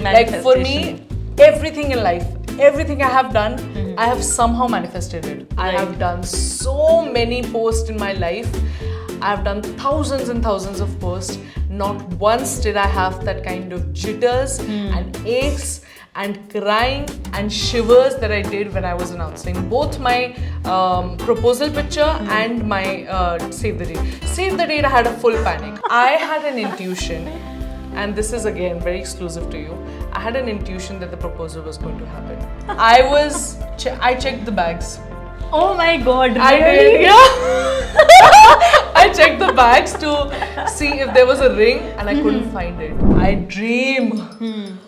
Like for me, everything in life, everything I have done, I have somehow manifested it. I have done so many posts in my life. I have done thousands and thousands of posts. Not once did I have that kind of jitters and aches and crying and shivers that I did when I was announcing both my proposal picture and my save the date. Save the date, I had a full panic. I had an intuition, and this is again very exclusive to you. I had an intuition that the proposal was going to happen. I checked the bags. Oh my God! I really? did, yeah. I checked the bags to see if there was a ring, and I couldn't find it. I dream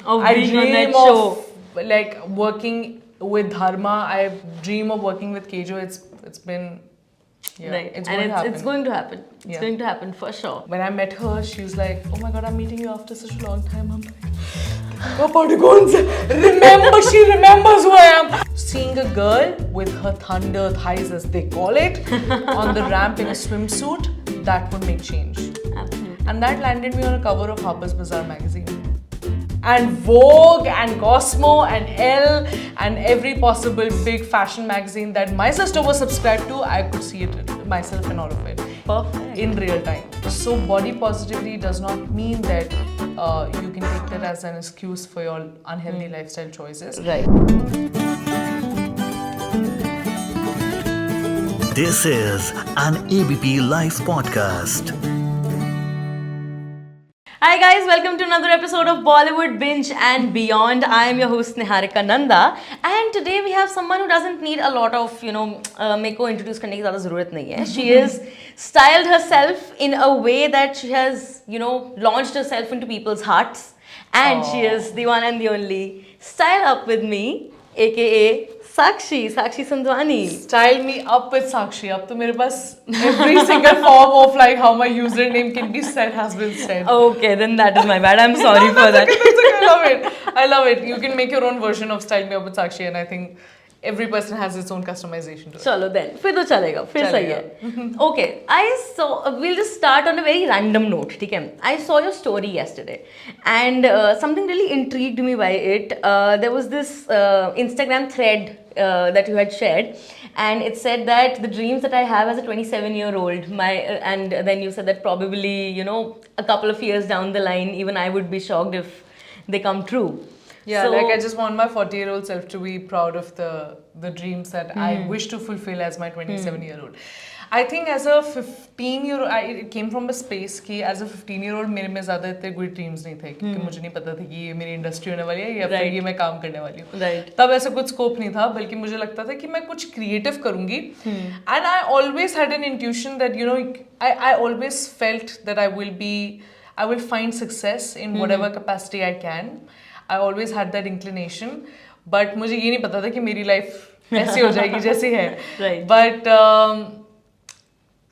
Of I being on that dream show. of like working with Dharma. I dream of working with Kejo. It's been Right. It's And going to happen. it's going to happen. It's Yeah. going to happen for sure. When I met her, she was like, "Oh my God, I'm meeting you after such a long time." I'm like, remember, she remembers who I am. Seeing a girl with her thunder thighs, as they call it, on the ramp in a swimsuit, that would make change. Absolutely. And that landed me on a cover of Harper's Bazaar magazine. And Vogue and Cosmo and Elle and every possible big fashion magazine that my sister was subscribed to, I could see it myself in all of it. Perfect. In real time. So body positivity does not mean that you can take that as an excuse for your unhealthy lifestyle choices. Right. This is an ABP Life podcast. Hi guys, welcome to another episode of Bollywood Binge and Beyond. I am your host Niharika Nanda, and today we have someone who doesn't need a lot of, मेरे को introduce करने की ज़्यादा ज़रूरत नहीं है. She is styled herself in a way that she has, launched herself into people's hearts, and she is the one and the only Style Up With Me, aka Sakshi Sandwani. Style me up with Sakshi. Ab to mere paas every single form of like how my username can be said has been said. Okay, then that is my bad. I'm sorry for that. That's okay. I love it. I love it. You can make your own version of Style Me Up with Sakshi, and I think every person has its own customization to it. चलो then, फिर तो चलेगा, फिर सही है. Okay, we'll just start on a very random note, ठीक है? I saw your story yesterday, and something really intrigued me by it. There was this Instagram thread that you had shared, and it said that the dreams that I have as a 27-year-old, and then you said that probably, a couple of years down the line, even I would be shocked if they come true. Yeah, like I just want my 40-year-old self to be proud of the dreams that I wish to fulfill as my 27-year-old. I think as a 15-year-old, it came from a space कि as a 15-year-old मेरे में ज़्यादा इतने good dreams नहीं थे क्योंकि मुझे नहीं पता था कि ये मेरी इंडस्ट्री होने वाली है या फिर ये मैं काम करने वाली हूँ. तब ऐसा कुछ स्कोप नहीं था, बल्कि मुझे लगता था कि मैं कुछ क्रिएटिव करूँगी. And I always had an intuition that I always felt that I will find success in whatever capacity I can. I always had that inclination, but मुझे ये नहीं पता था कि मेरी लाइफ ऐसी हो जाएगी जैसी है. Right. But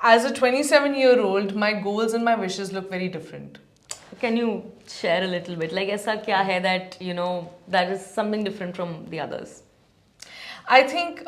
as a 27-year-old, my goals and my wishes look very different. Can you share a little bit? Like ऐसा क्या है that that is something different from the others? I think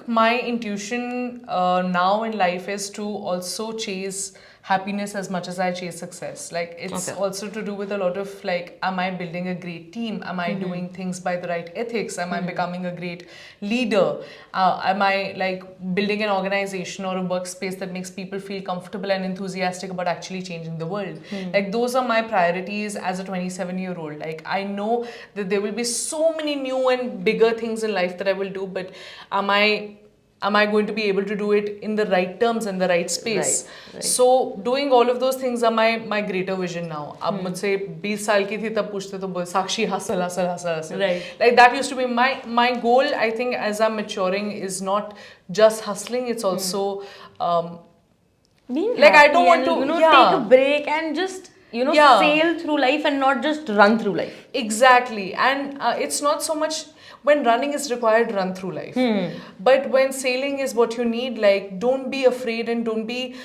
my intuition now in life is to also chase happiness as much as I chase success. Like it's also to do with a lot of like, am I building a great team? Am I doing things by the right ethics? Am I becoming a great leader? Am I like building an organization or a workspace that makes people feel comfortable and enthusiastic about actually changing the world? Like those are my priorities as a 27-year-old. Like I know that there will be so many new and bigger things in life that I will do, but am I going to be able to do it in the right terms and the right space? Right. So doing all of those things are my greater vision now. अब मुझसे 20 साल की थी तब पूछते तो बोल साक्षी hustle. Right. Like that used to be my goal. I think as I'm maturing is not just hustling. It's also Being like I don't happy want and, to take a break and just sail through life and not just run through life. Exactly. And it's not so much when running is required, run through life. But when sailing is what you need, like don't be afraid and don't be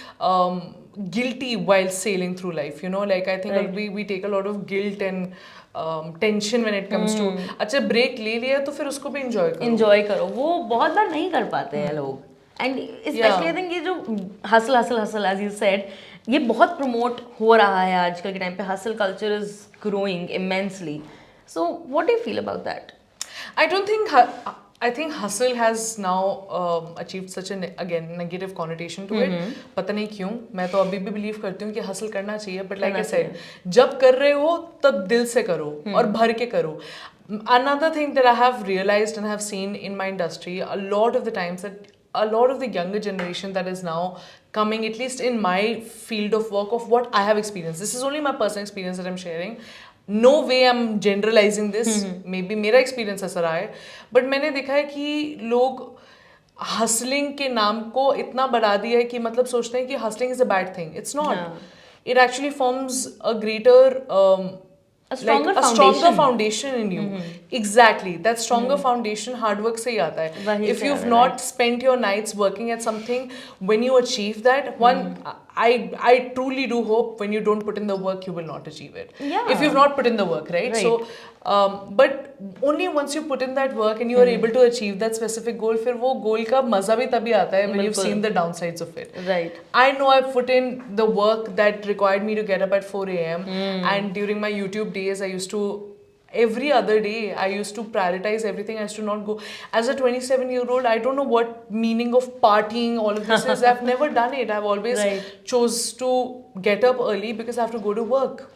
guilty while sailing through life. Like I think we take a lot of guilt and tension when it comes to अच्छा break ले लिया तो फिर उसको भी enjoy करो. वो बहुत बार नहीं कर पाते हैं लोग. And especially I think ये जो hustle as you said, ये बहुत प्रमोट हो रहा है आजकल के टाइम पे, hustle culture is growing immensely, so what do you feel about that? I don't think I think hustle has now achieved such an again negative connotation to it. पता नहीं क्यों, मैं तो अभी भी बिलीव करती हूँ कि हसल करना चाहिए, बट लाइक आई सेड, जब कर रहे हो तब दिल से करो और भर के करो. Another thing that I have realized and have seen in my industry a lot of the times that a lot of the younger generation that is now coming, at least in my field of work, of what I have experienced. This is only my personal experience that I'm sharing. No way I'm generalizing this. Maybe मेरा experience ऐसा रहा है, but मैंने देखा है कि लोग hustling के नाम को इतना बढ़ा दिया है कि मतलब सोचते हैं कि hustling is a bad thing. It's not. It actually forms a greater a stronger foundation in you. Exactly. That stronger foundation hard work से ही आता है. If you've not spent your nights working at something, when you achieve that, I truly do hope when you don't put in the work, you will not achieve it. Yeah. If you've not put in the work, right? So, but only once you put in that work and you are able to achieve that specific goal, फिर वो goal का मजा भी तभी आता है when you've seen the downsides of it. Right. I know I've put in the work that required me to get up at 4 a.m. And during my YouTube days, I used to every other day I used to prioritize everything. I used to not go. As a 27-year-old, I don't know what meaning of partying all of this is. I've never done it. I've always chose to get up early because I have to go to work.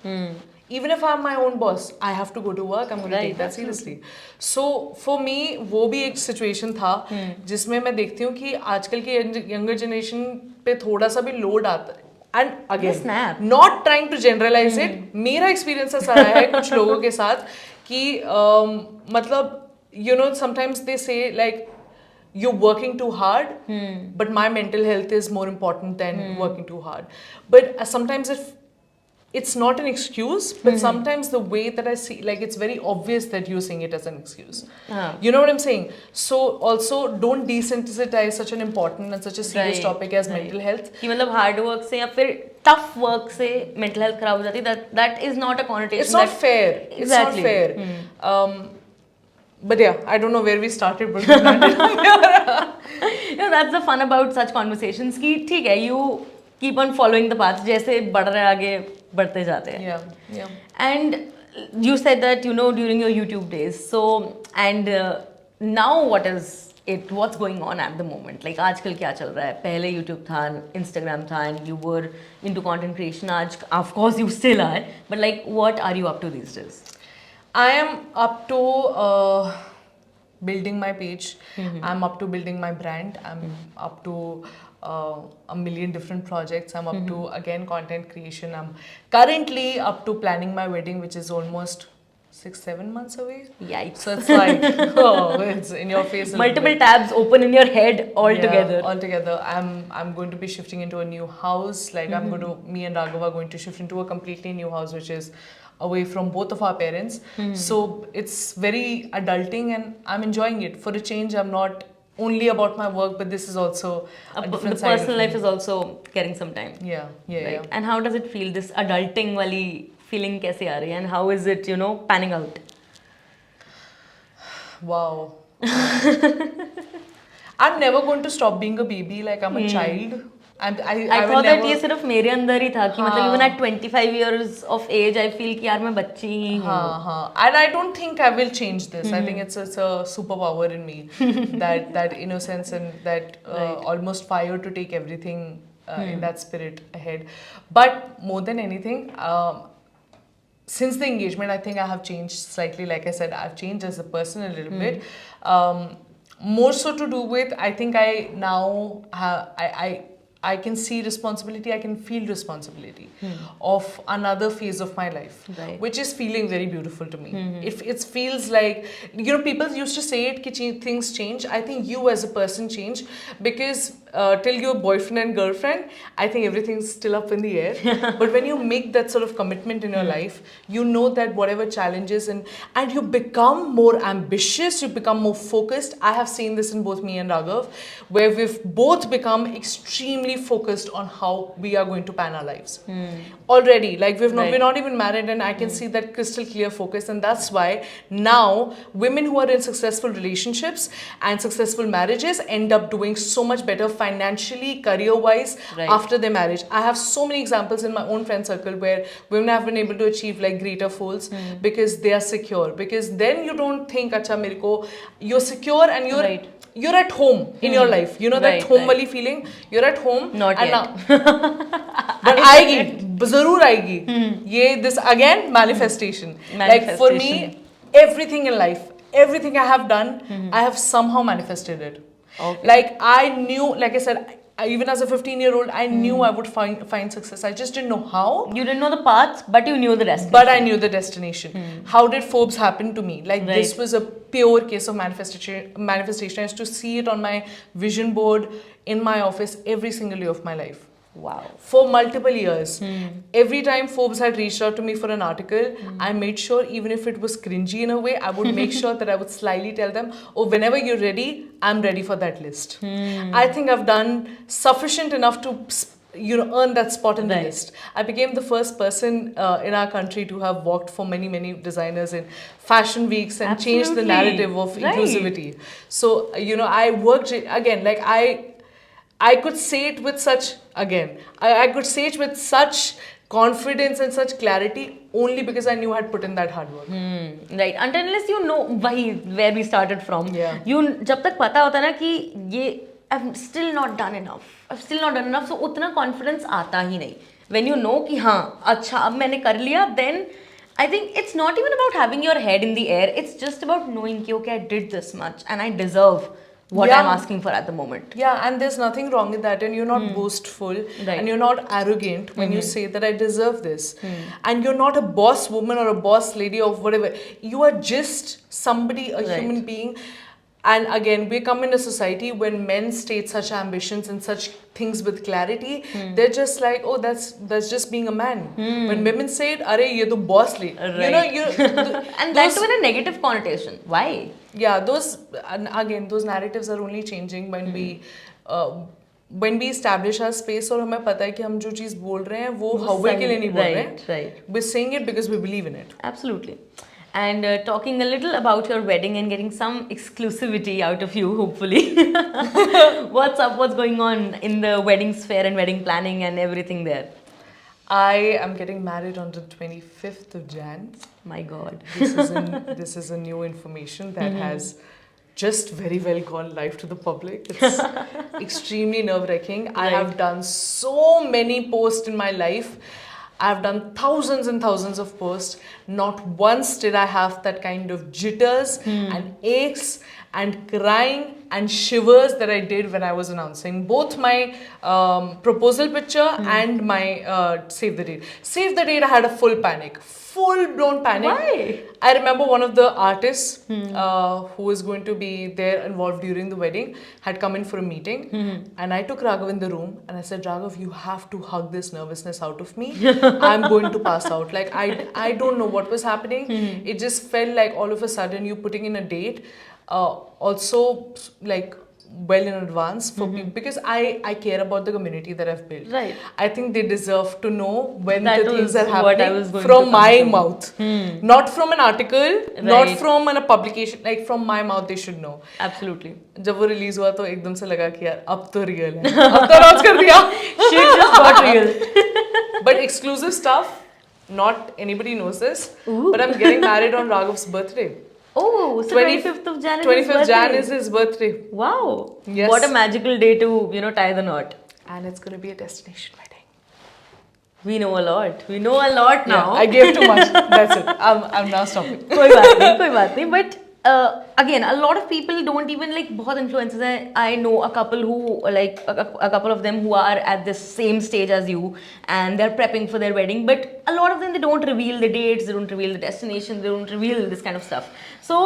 Even if I'm my own boss, I have to go to work. I'm going to take that seriously. So for me, वो भी एक situation था जिसमें मैं देखती हूँ कि आजकल की younger generation पे थोड़ा सा भी load आता है. And again, not trying to generalize it, मेरा experience ऐसा रहा है कुछ लोगों के साथ कि मतलब you know sometimes they say like you're working too hard, but my mental health is more important than working too hard. But sometimes it's not an excuse, but sometimes the way that I see, like it's very obvious that you're seeing it as an excuse. You know what I'm saying? So also don't desensitize such an important and such a serious topic as mental health. कि मतलब hard work से या फिर tough work से mental health खराब हो जाती है, that is not a connotation. It's not fair. Exactly. It's not fair. But yeah, I don't know where we started, but we landed. You know, that's the fun about such conversations कि ठीक है, you keep on following the path, जैसे बढ़ रहे आगे बढ़ते जाते हैं. Yeah. And you said that, you know, during your YouTube days. So, and now what is it? What's going on at the moment? Like, आजकल क्या चल रहा है? पहले YouTube था, Instagram था, and you were into content creation. आज, of course, you still are. But like, what are you up to these days? I am up to building my page. I'm up to building my brand. I'm up to a million different projects. I'm up to again content creation. I'm currently up to planning my wedding, which is almost 6-7 months away. Yikes. So it's like it's in your face. Multiple tabs open in your head altogether. Yeah, altogether. I'm going to be shifting into a new house. Like me and Raghav are going to shift into a completely new house, which is away from both of our parents. So it's very adulting and I'm enjoying it. For a change, I'm not only about my work, but this is also a different the side. personal life is also getting some time. Yeah. And how does it feel? This adulting wali feeling कैसे आ रही है? And how is it, you know, panning out? Wow. I'm never going to stop being a baby. Like I'm a child. I thought that ये सिर्फ मेरे अंदर ही था कि मतलब even at 25 years of age I feel कि यार मैं बच्ची ही हूँ. And I don't think I will change this. I think it's a superpower in me, that innocence and that almost fire to take everything in that spirit ahead. But more than anything, since the engagement, I think I have changed slightly. Like I said, I've changed as a person a little bit. More so to do with, I think I now I can see responsibility, I can feel responsibility of another phase of my life, which is feeling very beautiful to me. If it feels like, you know, people used to say it, ki things change. I think you as a person change because till your boyfriend and girlfriend, I think everything's still up in the air. But when you make that sort of commitment in your life, you know that whatever challenges and you become more ambitious, you become more focused. I have seen this in both me and Raghav, where we've both become extremely focused on how we are going to pan our lives. Already, like we're not even married, and I can see that crystal clear focus, and that's why now women who are in successful relationships and successful marriages end up doing so much better financially, career-wise, Right. after their marriage. I have so many examples in my own friend circle where women have been able to achieve like greater folds because they are secure. Because then you don't think, acha, mere ko, you're secure and you're Right. you're at home in your life. You know that Right, home right. wali feeling. You're at home. Not and yet. but आएगी, जरूर आएगी. ये this again manifestation. Like for me, everything in life, everything I have done, I have somehow manifested it. Okay. Like I knew, like I said, even as a 15-year-old, I knew I would find success. I just didn't know how. You didn't know the path, but you knew the rest. But I knew the destination. How did Forbes happen to me? Like this Right. was a pure case of manifestation. I used to see it on my vision board in my office every single day of my life. Wow. For multiple years. Every time Forbes had reached out to me for an article, I made sure, even if it was cringy in a way, I would make sure that I would slyly tell them, oh, whenever you're ready, I'm ready for that list. I think I've done sufficient enough to earn that spot in the Right. list. I became the first person in our country to have walked for many designers in fashion weeks and changed the Absolutely. narrative of Right. inclusivity. So, I worked, again, like I could say it with such, again, I could say it with such confidence and such clarity only because I knew I had put in that hard work. Right. Until unless you know where we started from. Yeah. You जब तक पता होता ना कि ये I've still not done enough. I've still not done enough. So उतना confidence आता ही नहीं. When you know कि हाँ अच्छा अब मैंने कर लिया, then I think it's not even about having your head in the air. It's just about knowing कि okay, I did this much and I deserve what Yeah. I'm asking for at the moment. Yeah, and there's nothing wrong with that, and you're not boastful, Right. and you're not arrogant when you say that I deserve this, and you're not a boss woman or a boss lady or whatever. You are just somebody, a Right. human being. And again, we come in a society when men state such ambitions and such things with clarity. They're just like, oh, that's just being a man. When women say it, "Arey, ye to boss le." You know, And that too in a negative connotation. Why? yeah, and again, those narratives are only changing when we establish our space और हमें पता है कि हम जो चीज़ बोल रहे हैं वो हवा के लिए नहीं बोल रहे हैं. Right. We're saying it because we believe in it. Absolutely. And talking a little about your wedding and getting some exclusivity out of you, hopefully. What's up? What's going on in the wedding sphere and wedding planning and everything there? I am getting married on the 25th of Jan. My God. This is a new information that has just very well gone live to the public. It's extremely nerve-wracking. I have done so many posts in my life. I've done thousands and thousands of posts. Not once did I have that kind of jitters and aches and crying and shivers that I did when I was announcing both my proposal picture and my save the date. Save the date, I had a full panic. Full-blown panic. Why? I remember one of the artists who was going to be there involved during the wedding had come in for a meeting, and I took Raghav in the room and I said, Raghav, you have to hug this nervousness out of me. I'm going to pass out. Like I don't know what was happening. It just felt like all of a sudden you putting in a date. Also like well in advance for people because I care about the community that I've built. Right. I think they deserve to know when That the things was are what I happening was going to from come my from. mouth, not from an article, not Right. from a publication. Like from my mouth, they should know. Absolutely. जब वो release हुआ तो एकदम से लगा कि यार अब तो रियल है, अब तो अनाउंस कर दिया. Shit just got real. But exclusive stuff, not anybody knows this. But I'm getting married on Raghav's birthday. Oh, so 25th of Jan is his 25th Jan birthday. is his birthday. Wow. Yes. What a magical day to, tie the knot. And it's going to be a destination wedding. We know a lot. We know a lot now. Yeah, I gave too much. That's it. I'm now stopping. कोई बात नहीं. But again, a lot of people don't even like बहुत influencers हैं. I know a couple who like a couple of them who are at the same stage as you and they're prepping for their wedding. But a lot of them they don't reveal the dates, they don't reveal the destination, they don't reveal this kind of stuff. So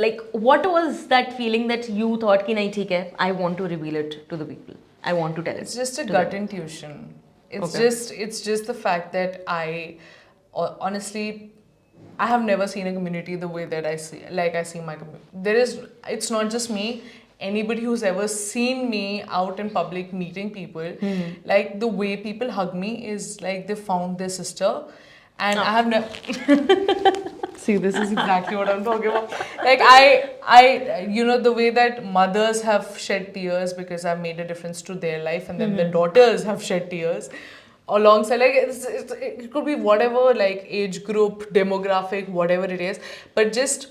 like what was that feeling that you thought कि नहीं ठीक है, I want to reveal it to the people. I want to tell it. It's just a to gut them. intuition. It's Okay. just the fact that I honestly I have never seen a community the way that I see my community. It's not just me. Anybody who's ever seen me out in public meeting people, like the way people hug me is like they found their sister, and I have never. See, this is Exactly what I'm talking about. Like you know, the way that mothers have shed tears because I've made a difference to their life, and then their daughters have shed tears alongside. Like it could be whatever, like age group, demographic, whatever it is, but just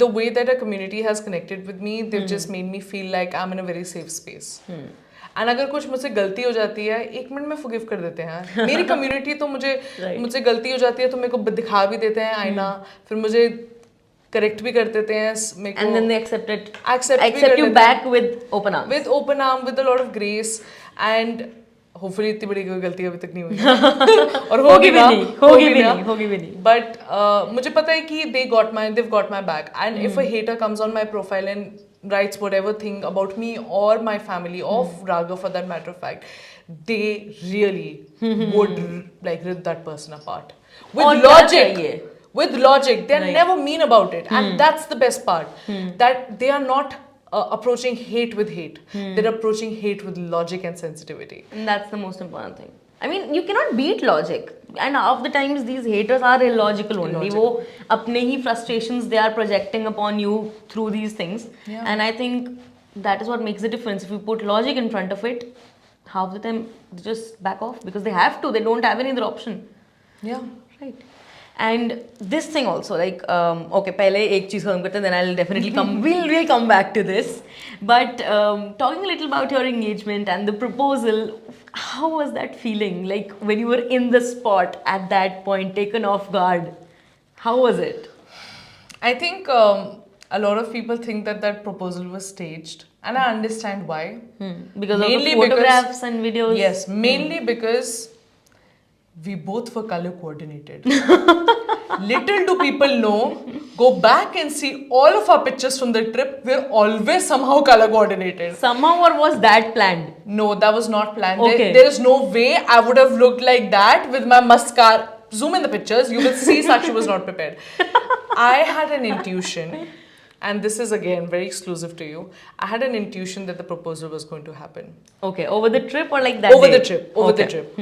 the way that a community has connected with me, they've just made me feel like I'm in a very safe space. And अगर कुछ मुझसे गलती हो जाती है, 1 minute में forgive कर देते हैं. मेरी कम्युनिटी तो मुझसे गलती हो जाती है तो मेरे को दिखा भी देते हैं आईना, फिर मुझे करेक्ट भी कर देते हैं. and then they accept accept you back with open arms. With open arm, with a lot of grace, and hopefully इतनी बड़ी कोई गलती अभी तक नहीं हुई और होगी भी नहीं. But मुझे पता है कि they've got my back, and if a hater comes on my profile and writes whatever thing about me or my family, of Raghav for that matter of fact, they really would like rip that person apart with logic. With logic, they're never mean about it, and that's the best part. That they are not approaching hate with hate. They're approaching hate with logic and sensitivity. And that's the most important thing. I mean, you cannot beat logic. And half the times these haters are illogical only. वो अपने ही frustrations they are projecting upon you through these things. Yeah. And I think that is what makes the difference. If you put logic in front of it, half the time they just back off because they have to. They don't have any other option. Yeah. Right. And this thing also, like, okay, पहले एक चीज़ खत्म करते हैं, then I'll definitely come. We'll come back to this. But talking a little about your engagement and the proposal, how was that feeling? Like when you were in the spot at that point, taken off guard. How was it? I think a lot of people think that proposal was staged, and I understand why. Because of the photographs and videos. Yes, mainly because we both were color coordinated. Little do people know, go back and see all of our pictures from the trip. We're always somehow color coordinated. Somehow, or was that planned? No, that was not planned. Okay. There is no way I would have looked like that with my mascara. Zoom in the pictures, you will see Sakshi was not prepared. I had an intuition, and this is again very exclusive to you. I had an intuition that the proposal was going to happen. Okay, over the trip or like that Over day? the trip. Over the trip.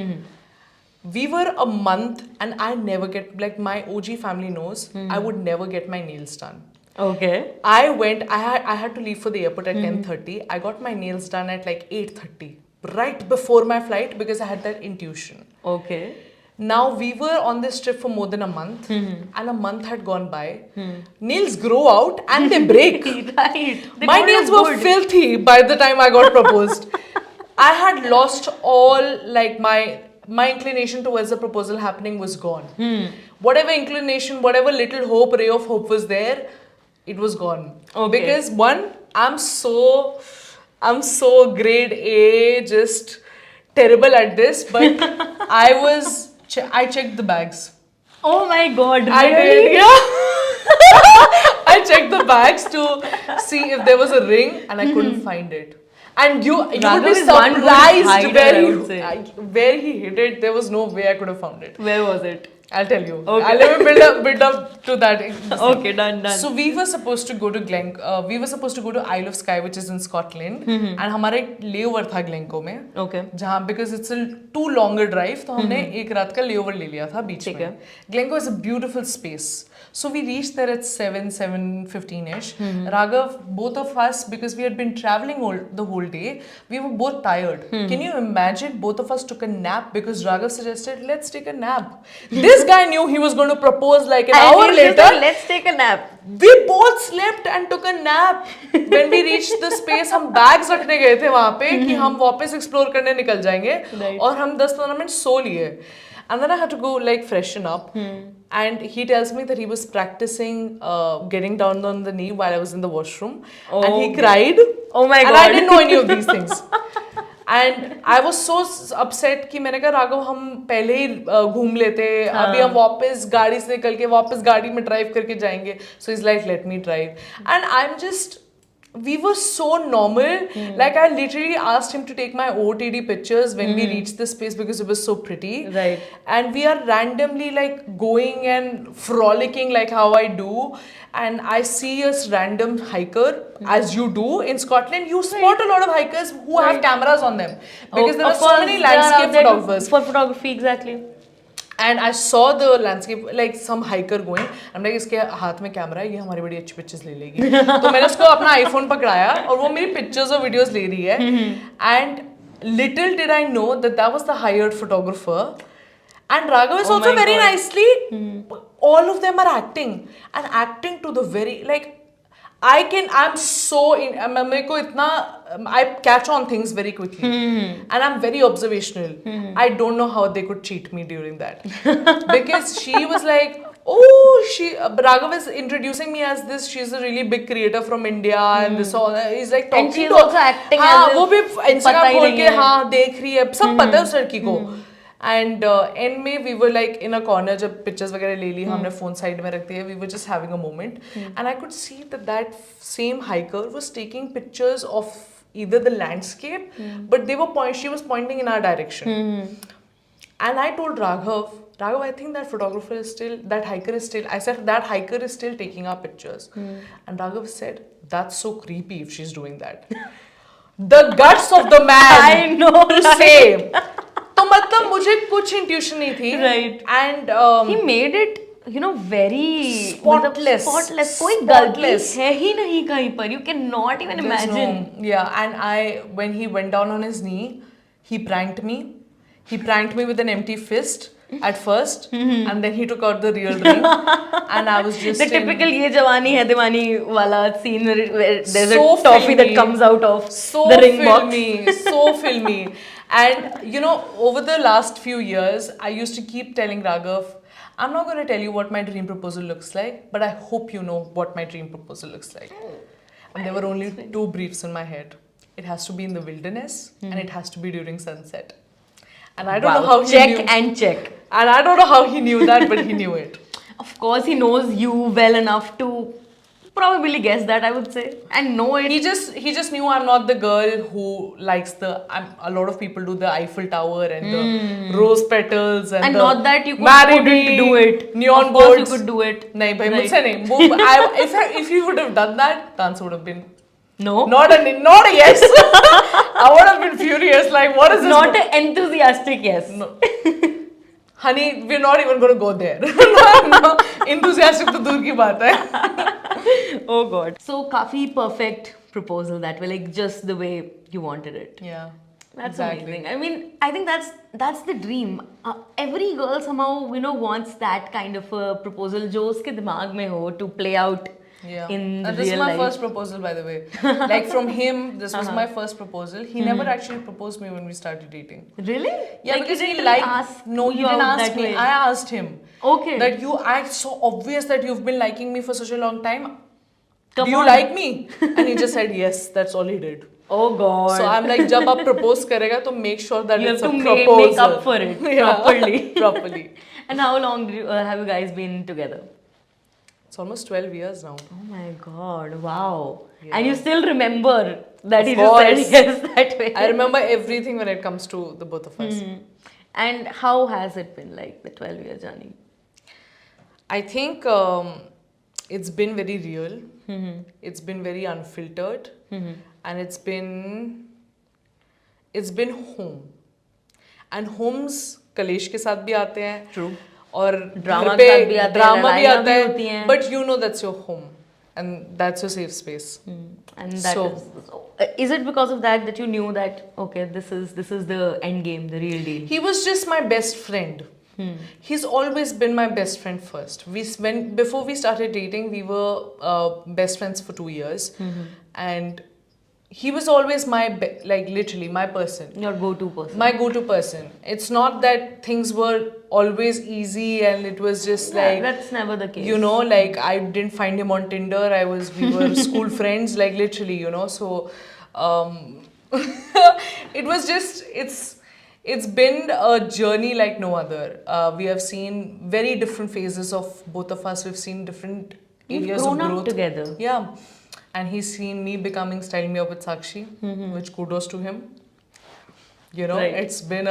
We were a month, and I never get, like my OG family knows, I would never get my nails done. Okay. I had to leave for the airport at 10:30. I got my nails done at like 8:30, right before my flight, because I had that intuition. Okay. Now we were on this trip for more than a month, and a month had gone by. Nails grow out and they break. Right. They My don't nails look were good. filthy by the time I got proposed. I had lost all, like my inclination towards the proposal happening was gone. Whatever inclination, whatever little hope, ray of hope was there, it was gone. Okay. Because one, I'm so grade A, just terrible at this, but I checked the bags. Oh my God! I Really? did, yeah. I checked the bags to see if there was a ring, and I couldn't find it. And you would Raghav be is one good surprised hider, I would say. where he hid it. There was no way I could have found it. Where was it? I'll tell you. Okay. Let me build up to that. Okay, done. So we were supposed to go to we were supposed to go to Isle of Skye, which is in Scotland, and हमारा एक layover था Glencoe में. Okay. जहाँ because it's a too longer drive, तो हमने एक रात का layover ले लिया था बीच ठीक में. है. Glencoe is a beautiful space. So we reached there at 7:15ish. Raghav, both of us, because we had been traveling the whole day, we were both tired. Can you imagine? Both of us took a nap because Raghav suggested, let's take a nap. This guy knew he was going to propose like an hour And he just later. said, let's take a nap. We both slept and took a nap. When we reached the space, हम bags रखने गए थे वहाँ पे कि हम वापस explore करने निकल जाएंगे. Right. और हम 10-15 मिनट सो लिए. And then I had to go like freshen up. And he tells me that he was practicing getting down on the knee while I was in the washroom. And he cried. Oh my And God. I didn't know any of these things. And I was so upset कि मैंने कहा राघव हम पहले ही घूम लेते, अभी हम वापस गाड़ी से निकल के वापस गाड़ी में ड्राइव करके जाएंगे. So he's like, let me drive. And I'm just, we were so normal. Like I literally asked him to take my OOTD pictures when we reached the space because it was so pretty. Right. And we are randomly like going and frolicking like how I do. And I see a random hiker, as you do in Scotland. You spot a lot of hikers who have cameras on them because there are so many landscape photographers. For photography, exactly. And I saw the landscape, like some hiker going. I'm like, इसके हाथ में camera है, ये हमारी बड़ी अच्छी pictures ले लेगी. तो मैंने उसको अपना आईफोन पकड़ाया और वो मेरी पिक्चर्स और वीडियोस ले रही है. And little did I know that that was the hired photographer. And Raghav is also very nicely. All of them are acting and acting to the very like. I'm so in. मेरे को इतना I catch on things very quickly, and I'm very observational. I don't know how they could cheat me during that, because she was like, oh, Raghav is introducing me as this. She's a really big creator from India, and this all. He's like talking And she's to. also acting हाँ, as वो भी if Instagram पता ही खोल नहीं के है. हाँ देख रही है, सब पता है उस लड़की को. And end में we were like in a corner, जब pictures वगैरह ले ली हमने phone side में रख दिया, we were just having a moment, and I could see that same hiker was taking pictures of either the landscape, but she was pointing in our direction. And I told Raghav, I think that photographer is still, that hiker is still, I said, that hiker is still taking our pictures. And Raghav said, that's so creepy if she's doing that. The guts of the man I know, to say. तो मतलब मुझे कुछ intuition नहीं थी. Right. And He made it, you know, very Spotless. spotless. कोई Spotless. गलती है ही नहीं कहीं पर. You cannot even there's imagine. no, yeah, and when he went down on his knee, he pranked me. He pranked me with an empty fist at first, and then he took out the real ring, and I was just The typical ये जवानी है दीवानी वाला scene where there's So a toffee that filmy. comes out of so the ring box. filmy, so filmy. And you know, over the last few years, I used to keep telling Raghav, I'm not going to tell you what my dream proposal looks like, but I hope you know what my dream proposal looks like. And there were only two briefs in my head. It has to be in the wilderness, and it has to be during sunset. And I don't know how he knew. Check. And I don't know how he knew that, but he knew it. Of course, he knows you well enough to probably guess that, I would say, and know it. He just knew I'm not the girl who likes a lot of people do the Eiffel Tower and the rose petals and the not that you marry couldn't me, do it. neon Of course, boards. you could do it. नहीं भाई Right. मुझसे नहीं. वो if he would have done that, the answer would have been No. not a yes. I would have been furious. Like, what is this? Not an enthusiastic yes. No. Honey, we're not even going to go there. No, enthusiastic तो दूर की बात है. Oh God. So, काफी perfect proposal that way, like just the way you wanted it. Yeah. That's exactly. amazing. I mean, I think that's the dream. Every girl somehow wants that kind of a proposal जो उसके दिमाग में हो to play out in And real this is my life. first proposal, by the way. Like from him, this was my first proposal. He never actually proposed me when we started dating. Really? Yeah, like because you he didn't liked. ask No, he you didn't out ask that me. way. I asked him. Okay. That it's so obvious that you've been liking me for such a long time. Come Do you on. like me? And he just said yes. That's all he did. Oh God. So I'm like, जब आप propose करेगा तो make sure that you it's have a to proposal. make up for it Yeah. properly. Properly. And how long have you guys been together? It's almost 12 years now. Oh my God! Wow. Yeah. And you still remember that Of he just course. said yes that way. I remember everything when it comes to the both of us. And how has it been, like the 12-year journey? I think it's been very real. It's been very unfiltered, and it's been home. And homes कलेश के साथ भी आते हैं. True. और Drama घर पे के साथ भी आते हैं, ड्रामा भी लड़ाइयाँ आता भी होती है. हैं. But you know that's your home, and that's your safe space. And that So- is it because of that you knew that okay, this is the end game, the real deal? He was just my best friend. He's always been my best friend first. Before we started dating, we were best friends for 2 years, and he was always literally my person. Your go-to person. My go-to person. It's not that things were always easy and it was just Yeah, like, that's never the case. you know, like I didn't find him on Tinder. We were school friends, like literally, you know. So it was just, it's been a journey like no other. We have seen very different phases of both of us. We've seen different You've areas grown of up growth together. Yeah. And he's seen me becoming Style Me Up with Sakshi, which kudos to him. You know, Right. it's been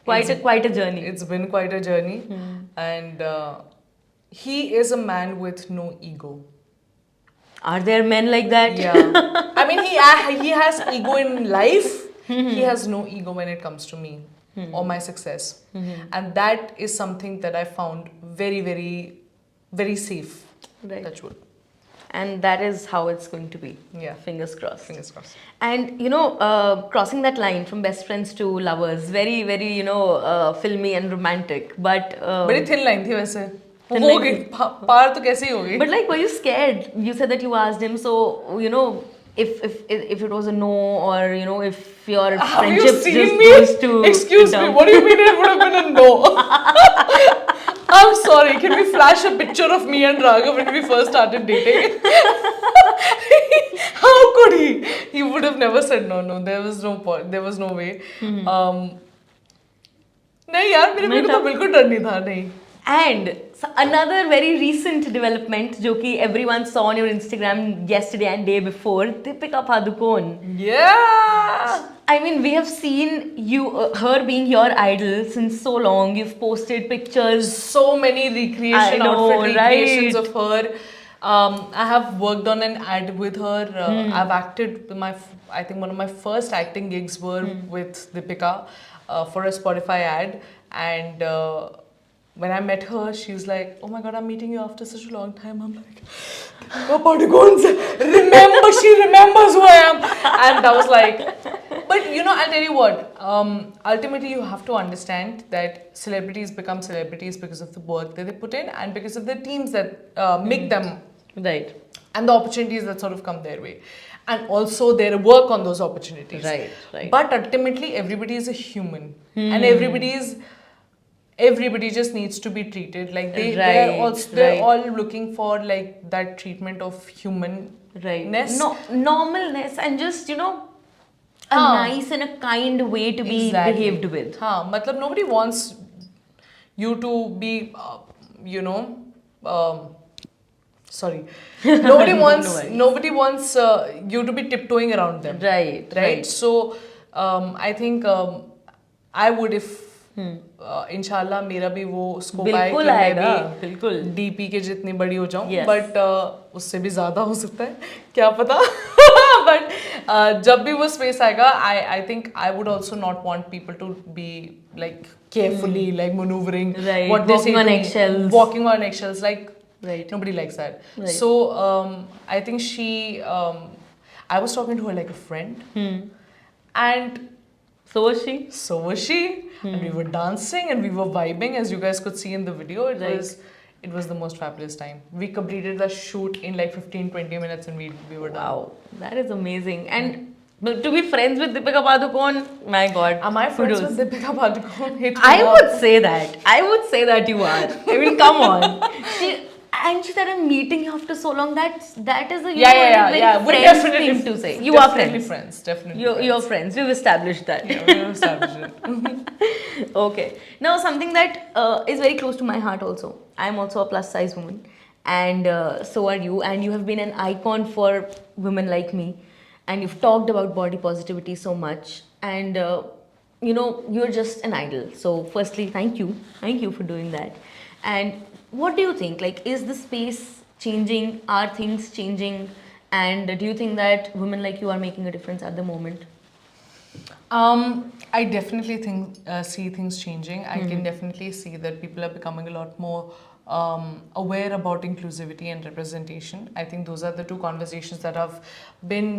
Quite a journey. It's been quite a journey. And he is a man with no ego. Are there men like that? Yeah. I mean, he has ego in life. He has no ego when it comes to me. or my success. And that is something that I found very, very, very safe. Right. Touch wood. And that is how it's going to be. Yeah. Fingers crossed. Fingers crossed. And crossing that line from best friends to lovers, very, very, filmy and romantic. But बड़ी thin line थी वैसे. Thin हो line गई पार तो कैसे ही होगी. but like, were you scared? You said that you asked him, so if it was a no, or if your Have you friendship seen just me? goes to Excuse me, dump. what do you mean it would have been a no? I'm sorry, can we flash a picture of me and Raghav when we first started dating? How could he? He would have never said no. There was no point. There was no way. नहीं यार मेरे को तो बिल्कुल डर नहीं था नहीं. And another very recent development, जो कि everyone saw on your Instagram yesterday and day before, Deepika Padukone. Yeah. I mean, we have seen her being your idol since so long. You've posted pictures. So many recreation I know, outfit recreations right? of her. I have worked on an ad with her. I've acted I think one of my first acting gigs were with Deepika for a Spotify ad, and when I met her, she was like, "Oh my God, I'm meeting you after such a long time." I'm like, "Deepika Padukone, remember? She remembers who I am." And I was like, but I'll tell you what. Ultimately, you have to understand that celebrities become celebrities because of the work that they put in and because of the teams that make them, Right. and the opportunities that sort of come their way, and also their work on those opportunities. Right. But ultimately, everybody is a human, and everybody just needs to be treated like they're all looking for like that treatment of humanness. No, normalness, and just a nice and a kind way to be behaved with. मतलब nobody wants you to be sorry, nobody wants you to be tiptoeing around them. Right. So I think I would, if इंशाल्लाह मेरा भी वो scope आए कि मैं बिल्कुल DP के जितनी बड़ी हो जाऊं, Yes. बट उससे भी ज़्यादा हो सकता है, क्या पता. बट जब भी वो स्पेस आएगा, I think I would also not want people to be like carefully like maneuvering what they say, walking on eggshells, like nobody likes that. So I think I was talking to her like a friend, and so was she. And we were dancing and we were vibing, as you guys could see in the video. It was the most fabulous time. We completed the shoot in like 15-20 minutes and we were done. Wow, that is amazing. And to be friends with Deepika Padukone, my God. Am I friends with Deepika Padukone? I would say that you are. I mean, come on. She said, "I'm meeting you after so long." That is a very friends thing to say. You are friends. Definitely. You're friends. We've established that. Yeah, we've established it. Okay. Now, something that is very close to my heart also. I'm also a plus size woman, and so are you. And you have been an icon for women like me. And you've talked about body positivity so much. And you're just an idol. So, firstly, thank you for doing that. And what do you think? Like, is the space changing? Are things changing? And do you think that women like you are making a difference at the moment? I definitely see things changing. I can definitely see that people are becoming a lot more aware about inclusivity and representation. I think those are the two conversations that have been.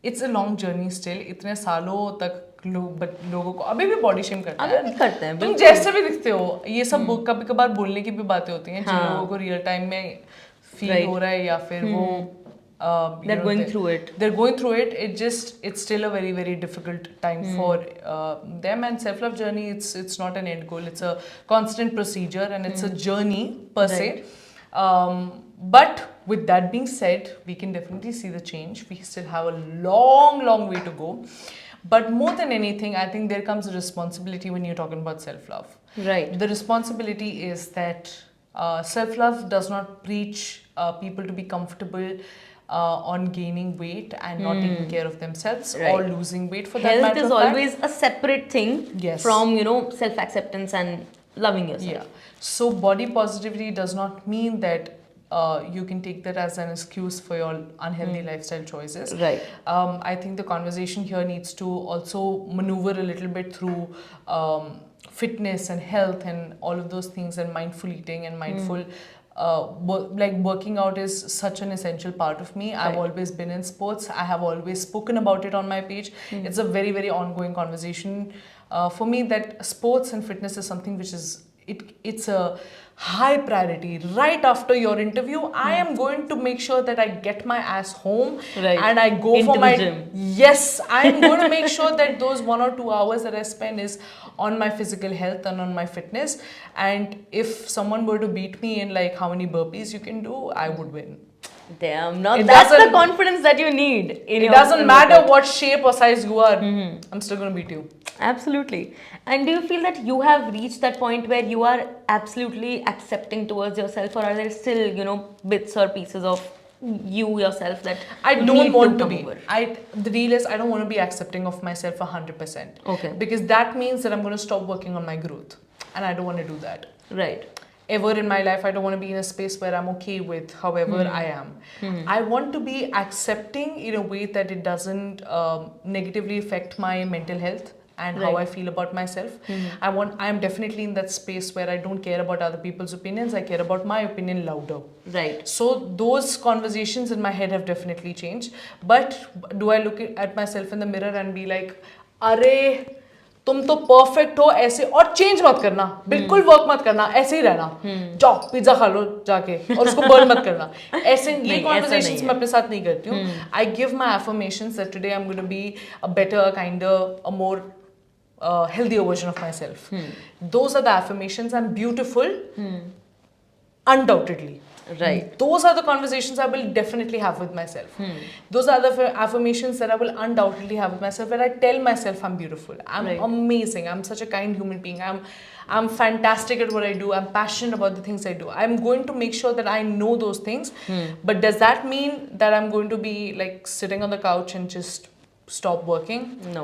It's a long journey still. इतने सालों तक लोगों को अभी भी body shame करते हैं. अभी भी करते हैं. तुम जैसे भी दिखते हो, ये सब कभी कभार बोलने की भी बातें होती हैं जिन लोगों को रियल टाइम में फील हो रहा है या फिर वो they're going through it. They're going through it. It's still a very, very difficult time for them. And self-love journey, it's not an end goal. It's a constant procedure and it's a journey per se. But with that being said, we can definitely see the change. We still have a long, long way to go. But more than anything, I think there comes a responsibility when you're talking about self-love. Right. The responsibility is that self-love does not preach people to be comfortable on gaining weight and not taking care of themselves or losing weight for that matter. Health is always a separate thing from, self-acceptance and loving yourself. Yeah. So body positivity does not mean that you can take that as an excuse for your unhealthy lifestyle choices. Right. I think the conversation here needs to also maneuver a little bit through fitness and health and all of those things, and mindful eating and mindful. Like working out is such an essential part of me. I've always been in sports. I have always spoken about it on my page. It's a very, very ongoing conversation for me, that sports and fitness is something which is it's a high priority. Right after your interview, I am going to make sure that I get my ass home and I go Into for my the gym. Yes, I am going to make sure that those 1 or 2 hours that I spend is on my physical health and on my fitness. And if someone were to beat me in like how many burpees you can do, I would win. Damn, now It that's the doesn't- confidence that you need. It doesn't matter what shape or size you are, I'm still going to beat you. Absolutely. And do you feel that you have reached that point where you are absolutely accepting towards yourself, or are there still, bits or pieces of you yourself that I you don't need want to come be. over? The deal is I don't want to be accepting of myself 100%. Okay. Because that means that I'm going to stop working on my growth, and I don't want to do that. Right. Ever in my life, I don't want to be in a space where I'm okay with however I am. I want to be accepting in a way that it doesn't negatively affect my mental health and how I feel about myself. I am definitely in that space where I don't care about other people's opinions. I care about my opinion louder. Right. So those conversations in my head have definitely changed. But do I look at myself in the mirror and be like, "Arey, तुम तो perfect हो ऐसे, और change मत करना, बिल्कुल work मत करना, ऐसे ही रहना, जाओ पिज्जा खा लो जाके और उसको बर्न मत करना"? ऐसे ये कॉन्वर्सेशंस मैं अपने साथ नहीं करती हूँ. I give my affirmations that today I'm going to be a better, kinder, a more healthier version of myself. Those are the affirmations. I'm beautiful, undoubtedly. Right. Those are the conversations I will definitely have with myself. Those are the affirmations that I will undoubtedly have with myself, where I tell myself I'm beautiful, I'm amazing, I'm such a kind human being, I'm fantastic at what I do, I'm passionate about the things I do. I'm going to make sure that I know those things. But does that mean that I'm going to be like sitting on the couch and just stop working? No,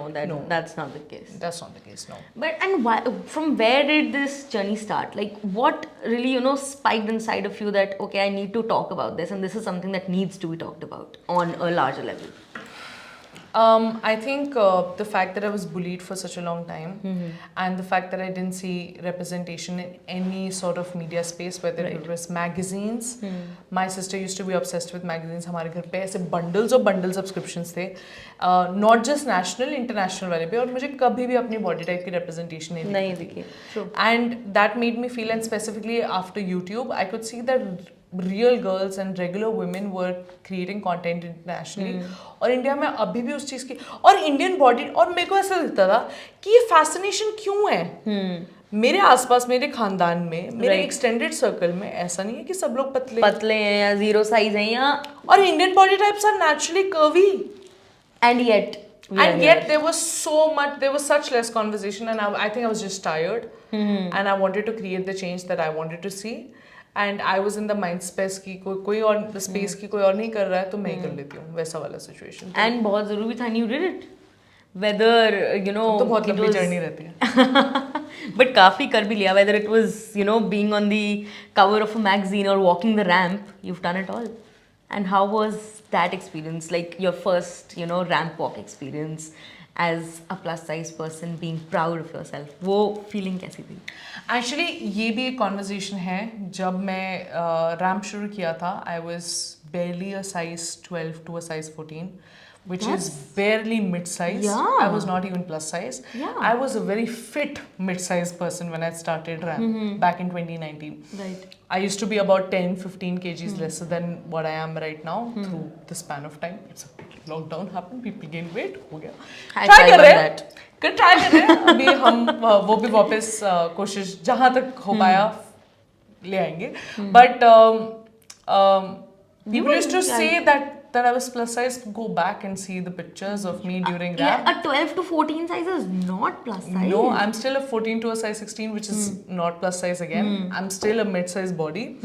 that's not the case. That's not the case, no. But from where did this journey start? Like, what really, spiked inside of you that, okay, I need to talk about this, and this is something that needs to be talked about on a larger level? I think the fact that I was bullied for such a long time, and the fact that I didn't see representation in any sort of media space, whether it was magazines. My sister used to be obsessed with magazines. हमारे घर पे ऐसे bundles और bundle subscriptions थे, not just national, international वाले पे, और मुझे कभी भी अपनी body type की representation नहीं दिखी. True. And that made me feel, and specifically after YouTube, I could see that real girls and regular women were creating content internationally. और इंडिया में अभी भी उस चीज़ की, और इंडियन बॉडी, और मेरे को ऐसा लगता था कि ये फैसिनेशन क्यों है? मेरे आसपास, मेरे खानदान में, मेरे एक्सटेंडेड सर्कल में ऐसा नहीं है कि सब लोग पतले हैं या जीरो साइज हैं या, और Indian body types are naturally curvy. and yet there was such less conversation, and I think I was just tired, and I wanted to create the change that I wanted to see. And I was in the mind space की कोई और space की कोई और नहीं कर रहा है, तो मैं ही कर लेती हूँ, वैसा वाला situation. And बहुत ज़रूरी था, and you did it. Whether तो बहुत लंबी जर्नी रहती है. But काफ़ी कर भी लिया. Whether it was being on the cover of a magazine or walking the ramp, you've done it all. And how was that experience? Like your first ramp walk experience as a plus size person, being proud of yourself. वो feeling कैसी थी? Actually ये भी एक conversation है. जब मैं ramp शुरू किया था, I was barely a size 12 to a size 14, which is barely mid-size. Yeah. I was not even plus size. Yeah. I was a very fit mid-sized person when I started ramp back in 2019. Right. I used to be about 10-15 kgs lesser than what I am right now through the span of time. It's a lockdown happened, people gained weight, हो गया. Try कर रहे हैं, try कर रहे हैं. अभी हम वो भी वापस कोशिश जहाँ तक हो पाया ले आएंगे. But people used to say that I was plus size. Go back and see the pictures of me during ramp. Yeah, a 12 to 14 size is not plus size. No, I'm still a 14 to a size 16, which is not plus size again. I'm still a mid-size body.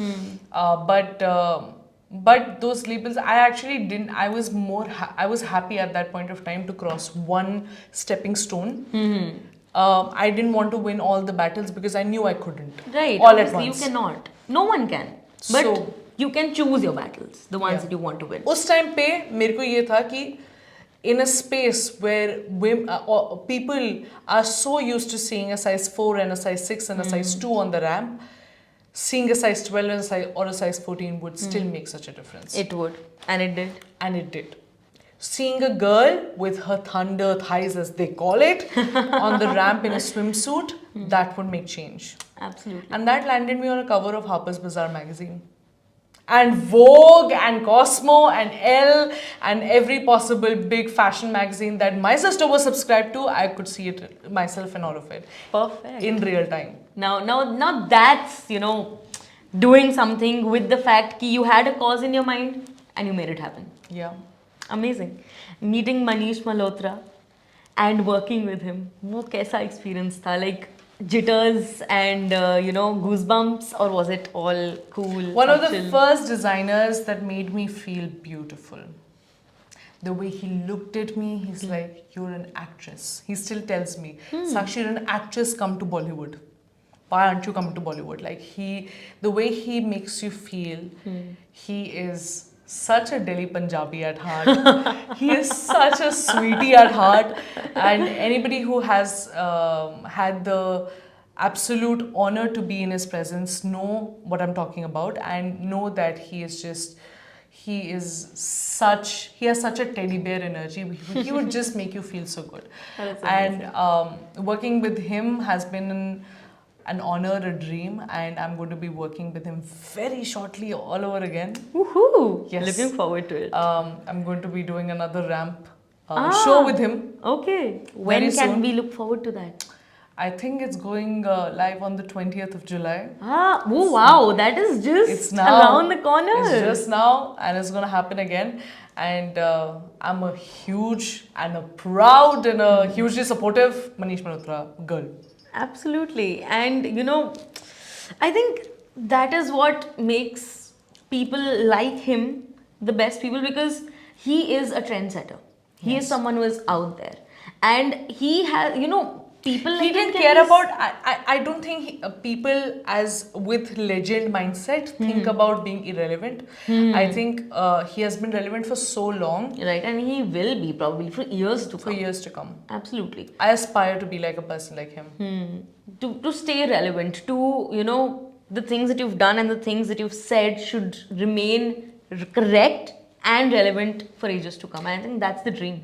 But those labels, I actually didn't. I was happy at that point of time to cross one stepping stone. I didn't want to win all the battles because I knew I couldn't. Right. All at Obviously, once. you cannot. No one can. But So, You can choose your battles, the ones Yeah. that you want to win. उस time पे मेरे को ये था कि in a space where people are so used to seeing a size 4 and a size 6 and a size 2 on the ramp, seeing a size 12 and or a size 14 would still make such a difference. It would, and it did. And it did. Seeing a girl with her thunder thighs, as they call it, on the ramp in a swimsuit, that would make change. Absolutely. And that landed me on a cover of Harper's Bazaar magazine. And Vogue and Cosmo and Elle and every possible big fashion magazine that my sister was subscribed to, I could see it myself in all of it. Perfect. In real time. Now that's, doing something with the fact that you had a cause in your mind and you made it happen. Yeah. Amazing. Meeting Manish Malhotra and working with him, वो कैसा experience था? Like jitters and goosebumps, or was it all cool? One of the chill? first designers that made me feel beautiful. The way he looked at me, he's like, "You're an actress." He still tells me, "Sakshi, you're an actress. Come to Bollywood. Why aren't you coming to Bollywood?" Like the way he makes you feel, he is such a Delhi Punjabi at heart. He is such a sweetie at heart. And anybody who has had the absolute honor to be in his presence know what I'm talking about and know that he has such a teddy bear energy. He would just make you feel so good. That's And working with him has been an honor, a dream, and I'm going to be working with him very shortly all over again. Woohoo! Yes. Looking forward to it. I'm going to be doing another ramp show with him. Okay. When Very can soon. we look forward to that? I think it's going live on the 20th of July. Oh wow, that is just It's now. around the corner. It's just now, and it's going to happen again. And I'm a huge and a proud and a hugely supportive Manish Malhotra girl. Absolutely. And I think that is what makes people like him the best people, because he is a trendsetter. He is someone who is out there. And he has, people like He him didn't can care be about. I don't think people as with legend mindset think about being irrelevant. I think he has been relevant for so long, right, and he will be probably for years to for come. years to come. Absolutely. I aspire to be like a person like him. To stay relevant, to the things that you've done and the things that you've said should remain correct and relevant for ages to come. And I think that's the dream.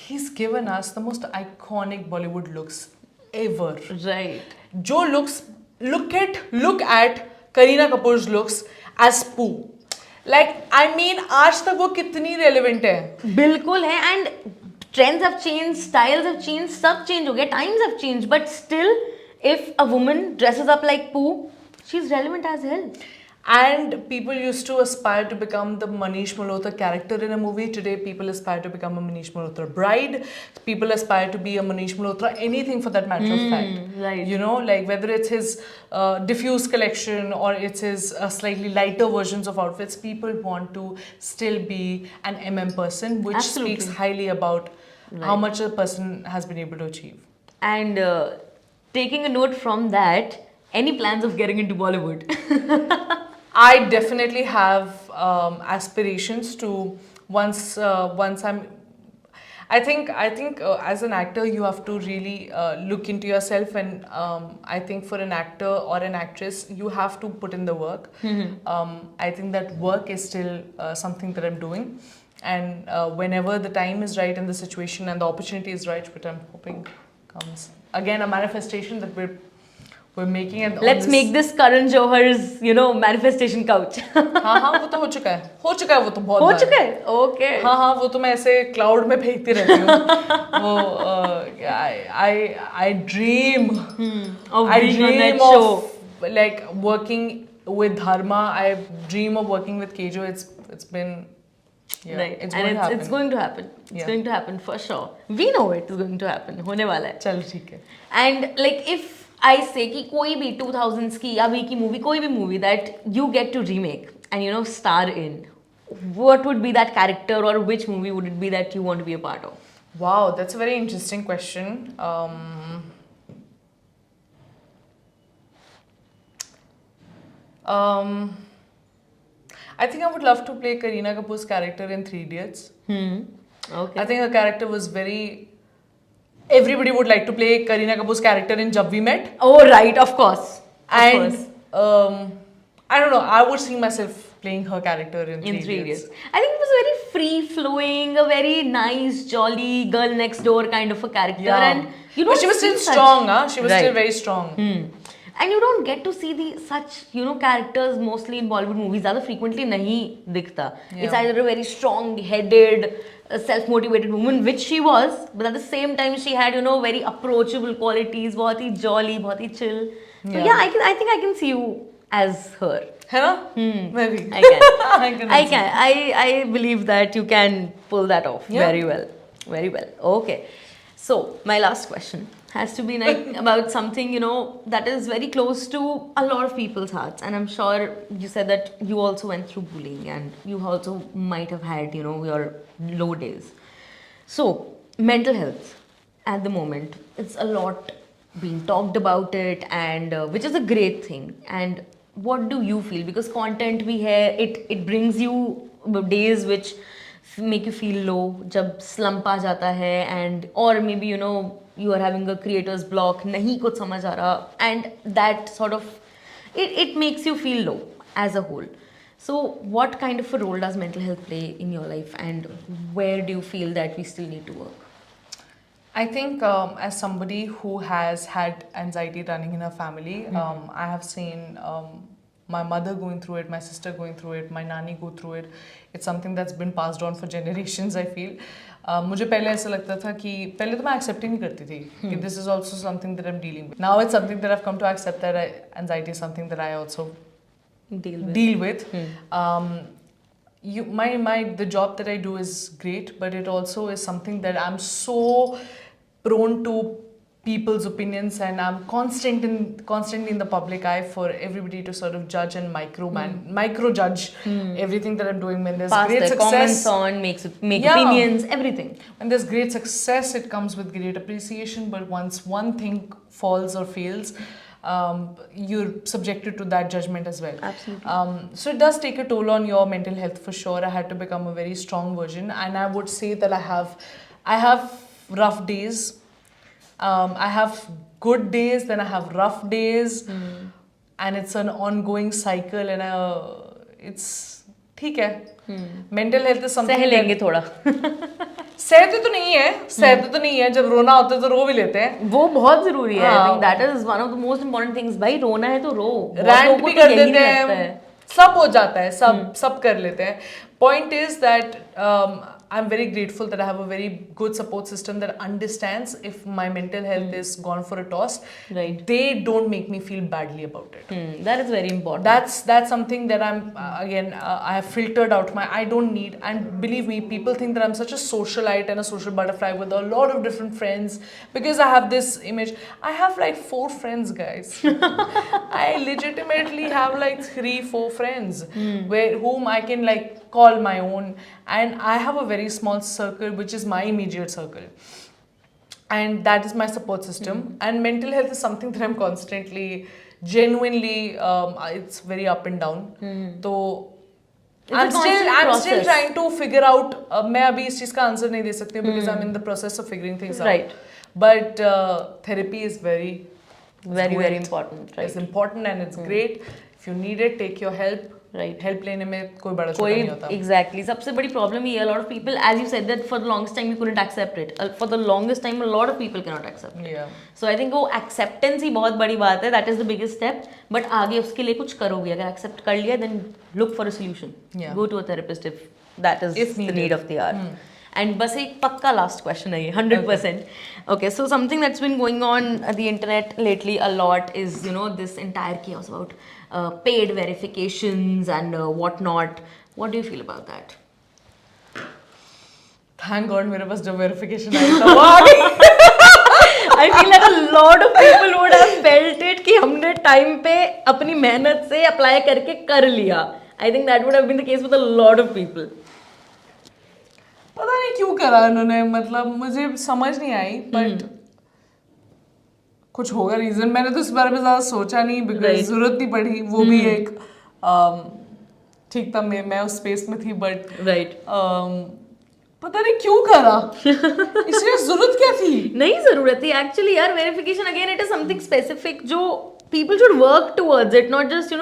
He's given us the most iconic Bollywood looks ever. Right. Joe look at Kareena Kapoor's looks as Pooh. Like, I mean, आज तक वो कितनी relevant है? बिल्कुल है, and trends have changed, styles have changed, सब change हो गया, times have changed, but still, if a woman dresses up like Pooh, she's relevant as hell. And people used to aspire to become the Manish Malhotra character in a movie. Today, people aspire to become a Manish Malhotra bride. People aspire to be a Manish Malhotra anything for that matter of fact. Right. Like whether it's his diffuse collection or it's his slightly lighter versions of outfits, people want to still be an MM person, which Absolutely. speaks highly about how Right. much a person has been able to achieve. And taking a note from that, any plans of getting into Bollywood? I definitely have aspirations to once I'm. I think as an actor you have to really look into yourself, and I think for an actor or an actress you have to put in the work. I think that work is still something that I'm doing, and whenever the time is right and the situation and the opportunity is right, which I'm hoping comes, again a manifestation that we're making it. Let's make this Karan Johar's, manifestation couch. हाँ हाँ वो तो हो चुका है वो तो बहुत हो बार। चुका है? Okay. हाँ हाँ वो तो मैं ऐसे क्लाउड में फेंकती रहती हूँ वो I dream Of I being on that dream show. of like working with Dharma. I dream of working with Kejo. It's been Right. it's And going to happen. it's going to happen. It's Yeah. going to happen for sure. We know it's going to happen. होने वाला है. चल ठीक है। And like if I say कि कोई भी 2000s की अभी की movie, कोई भी movie that you get to remake and star in, what would be that character or which movie would it be that you want to be a part of? Wow, that's a very interesting question. I think I would love to play Kareena Kapoor's character in Three Idiots. Okay. I think her character was very. Everybody would like to play Kareena Kapoor's character in Jab We Met. Oh right, of course. And I don't know. I would see myself playing her character in In Three Idiots. I think it was very free flowing, a very nice, jolly girl next door kind of a character, Yeah. and you But don't she was still see such- strong, huh? She was Right. still very strong. And you don't get to see the such characters mostly in Bollywood movies ज़्यादा frequently नहीं दिखता. It's either a very strong-headed, self-motivated woman, which she was, but at the same time she had very approachable qualities, बहुत ही jolly, बहुत ही chill. So yeah, I think I can see you as her. है ना? Maybe. I can. I can. I believe that you can pull that off Yeah. very well. Very well. Okay. So my last question has to be like about something that is very close to a lot of people's hearts, and I'm sure you said that you also went through bullying and you also might have had your low days. So mental health at the moment, it's a lot being talked about it, and which is a great thing. And what do you feel, because content we hear it brings you days which make you feel low, जब slump आ जाता है, and or maybe you are having a creator's block, नहीं कुछ समझ आ रहा, and that sort of it makes you feel low as a whole. So what kind of a role does mental health play in your life, and where do you feel that we still need to work? I think as somebody who has had anxiety running in her family, I have seen my mother going through it, my sister going through it, my nani go through it. It's something that's been passed on for generations, I feel. मुझे पहले ऐसा लगता था कि पहले तो मैं accept ही नहीं करती थी कि this is also something that I'm dealing with. Now it's something that I've come to accept that anxiety is something that I also deal with. The job that I do is great, but it also is something that I'm so prone to people's opinions, and I'm constantly in the public eye for everybody to sort of judge and micro judge everything that I'm doing. When there's Pass great their success, comments on, make Yeah. opinions, everything. when there's great success, it comes with great appreciation. But once one thing falls or fails, you're subjected to that judgment as well. Absolutely. So it does take a toll on your mental health for sure. I had to become a very strong version, and I would say that I have rough days. I have good days, then I have rough days, and it's an ongoing cycle, and it's ठीक है. Mental health is something सह लेंगे थोड़ा. सहते तो नहीं है जब रोना होता है तो रो भी लेते हैं. वो बहुत जरूरी है. I think that is one of the most important things. भाई रोना है तो रो. रैंट भी कर देते हैं, सब हो जाता है, सब कर लेते हैं. Point is that I'm very grateful that I have a very good support system that understands if my mental health is gone for a toss. Right. They don't make me feel badly about it. That is very important. That's something that I'm I have filtered out I don't need. And believe me, people think that I'm such a socialite and a social butterfly with a lot of different friends because I have this image. I have like 4 friends, guys. I legitimately have like 3-4 friends whom I can like call my own, and I have a very small circle which is my immediate circle, and that is my support system. And mental health is something that I'm constantly genuinely it's very up and down. So I'm still trying to figure out. मैं अभी इस चीज का answer नहीं दे सकती हूँ because I'm in the process of figuring things out. Right. But therapy is very very important. Right. It's important and it's great. If you need it, take your help. Right. Help लेने में कोई बड़ा छोटा नहीं होता. Exactly. सबसे बड़ी problem ये, a lot of people, as you said, that for the longest time you couldn't accept it. For the longest time, a lot of people cannot accept it. Yeah. So I think वो acceptance ही बहुत बड़ी बात है. That is the biggest step. But आगे उसके लिए कुछ करो भी. अगर accept कर लिया, then look for a solution. Yeah. Go to a therapist if that is If the needed. need of the hour. And बस एक पक्का last question है ये, 100%. Okay, so something that's been going on the internet lately a lot is this entire chaos about paid verifications and whatnot. What do you feel about that? Thank God मेरे पास जब verification आई था वो आ गई. I feel that a lot of people would have felt it कि हमने time पे अपनी मेहनत से apply करके कर लिया. I think that would have been the case with a lot of people. पता नहीं क्यों करा उन्होंने, मतलब मुझे समझ नहीं आई, बट कुछ होगा रीजन. मैंने तो इस बारे में ज़्यादा सोचा नहीं बिकॉज Right. जरूरत नहीं पड़ी. वो भी एक ठीक था, मैं उस स्पेस में थी, बट राइट पता नहीं क्यों करा, इसलिए जरूरत क्या थी? नहीं जरूरत थी एक्चुअली यार. Verification again it is something specific जो people should work towards it, not just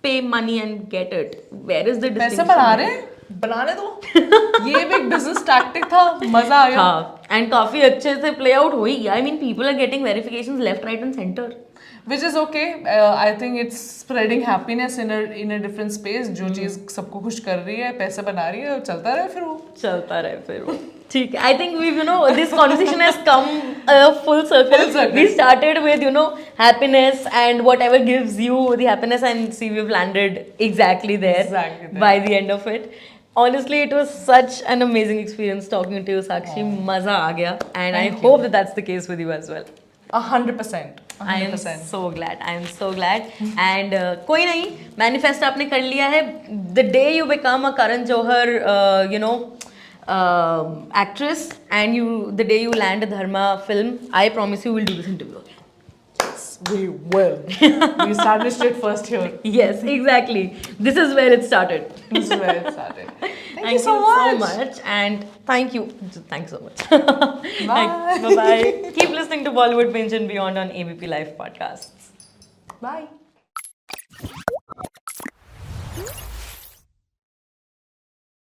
pay money and get it. Where is the पैसे बना रहे हैं, बनाने दो. ये भी एक बिजनेस टैक्टिक था, मजा आ गया. हाँ, एंड काफी अच्छे से प्ले आउट हुई. I mean people are getting verifications left right and centre. Which is okay. I think it's spreading happiness in a different space. जो चीज सबको खुश कर रही है, पैसे बना रही है, चलता रहे फिर वो. चलता रहे फिर वो. ठीक है. I think we've this conversation has come full circle. Full circle. We started with happiness and whatever gives you the happiness, and see we've landed exactly there. Exactly there. By the end of it. Honestly, it was such an amazing experience talking to you, Sakshi. Maza aa gaya, and I hope that's the case with you as well. 100%. I am so glad. I am so glad. And कोई नहीं, manifest आपने कर लिया है. The day you become a Karan Johar, actress, and the day you land a Dharma film, I promise you we'll do this interview again. We will. We established it first here. Yes, exactly. This is where it started. This is where it started. Thank you so so much. And thank you. Thanks so much. Bye. Bye-bye. Keep listening to Bollywood Binge and Beyond on ABP Live Podcasts. Bye.